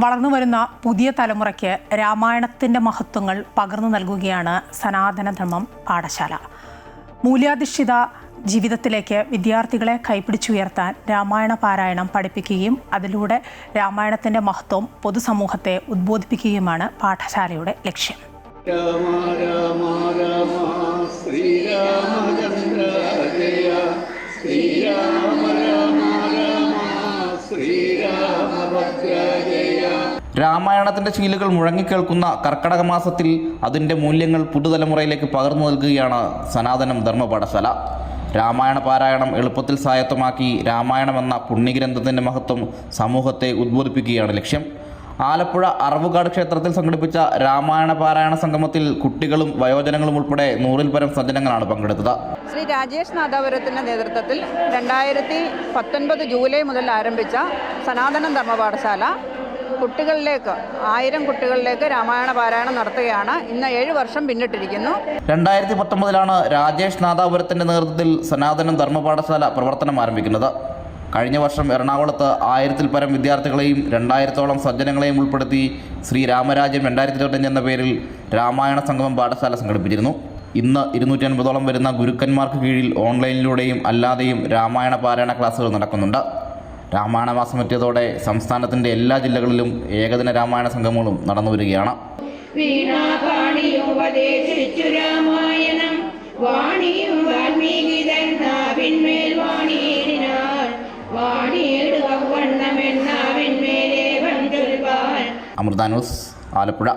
വളർന്നുവരുന്ന പുതിയ തലമുറയ്ക്ക് രാമായണത്തിൻ്റെ മഹത്വങ്ങൾ പകർന്നു നൽകുകയാണ് സനാതനധർമ്മം പാഠശാല. മൂല്യാധിഷ്ഠിത ജീവിതത്തിലേക്ക് വിദ്യാർത്ഥികളെ കൈപിടിച്ചുയർത്താൻ രാമായണ പാരായണം പഠിപ്പിക്കുകയും അതിലൂടെ രാമായണത്തിൻ്റെ മഹത്വം പൊതുസമൂഹത്തെ ഉദ്ബോധിപ്പിക്കുകയുമാണ് പാഠശാലയുടെ ലക്ഷ്യം. രാമ രാമ രാമ ശ്രീരാമചന്ദ്ര ജയ ശ്രീരാമ രാമ രാമ ശ്രീരാമഭദ്ര ജയ. രാമായണത്തിന്റെ ശീലുകൾ മുഴങ്ങിക്കേൾക്കുന്ന കർക്കടക മാസത്തിൽ അതിൻ്റെ മൂല്യങ്ങൾ പുതുതലമുറയിലേക്ക് പകർന്നു നൽകുകയാണ് സനാതനം ധർമ്മ പാഠശാല. രാമായണ പാരായണം എളുപ്പത്തിൽ സ്വായത്തമാക്കി രാമായണം എന്ന പുണ്യഗ്രന്ഥത്തിൻ്റെ മഹത്വം സമൂഹത്തെ ഉദ്ബോധിപ്പിക്കുകയാണ് ലക്ഷ്യം. ആലപ്പുഴ അറവുകാട് ക്ഷേത്രത്തിൽ സംഘടിപ്പിച്ച രാമായണ പാരായണ സംഗമത്തിൽ കുട്ടികളും വയോജനങ്ങളും ഉൾപ്പെടെ 100-ൽ പരം സജ്ജനങ്ങളാണ് പങ്കെടുത്തത്. ശ്രീ രാജേഷ് നാദാപുരത്തിൻ്റെ നേതൃത്വത്തിൽ 2019 ജൂലൈ മുതൽ ആരംഭിച്ച സനാതനം ധർമ്മ പാഠശാല കുട്ടികളിലേക്ക് 1000 കുട്ടികളിലേക്ക് രാമായണ പാരായണം നടത്തുകയാണ്. ഇന്ന് 7 വർഷം പിന്നിട്ടിരിക്കുന്നു. 2019 രാജേഷ് നാദാപുരത്തിൻ്റെ നേതൃത്വത്തിൽ സനാതനം ധർമ്മ പാഠശാല പ്രവർത്തനം ആരംഭിക്കുന്നത്. കഴിഞ്ഞ വർഷം എറണാകുളത്ത് 1000-ൽ പരം വിദ്യാർത്ഥികളെയും 2000-ഓളം സജ്ജനങ്ങളെയും ഉൾപ്പെടുത്തി ശ്രീ രാമരാജ്യം 2025 എന്ന പേരിൽ രാമായണ സംഗമം പാഠശാല സംഘടിപ്പിച്ചിരുന്നു. ഇന്ന് 250ഓളം വരുന്ന ഗുരുക്കന്മാർക്ക് കീഴിൽ ഓൺലൈനിലൂടെയും അല്ലാതെയും രാമായണ പാരായണ ക്ലാസുകൾ നടക്കുന്നുണ്ട്. രാമായണ മാസം എത്തിയതോടെ സംസ്ഥാനത്തിൻ്റെ എല്ലാ ജില്ലകളിലും ഏകദിന രാമായണ സംഗമങ്ങളും നടന്നു വരികയാണ്. അമൃത ന്യൂസ്, ആലപ്പുഴ.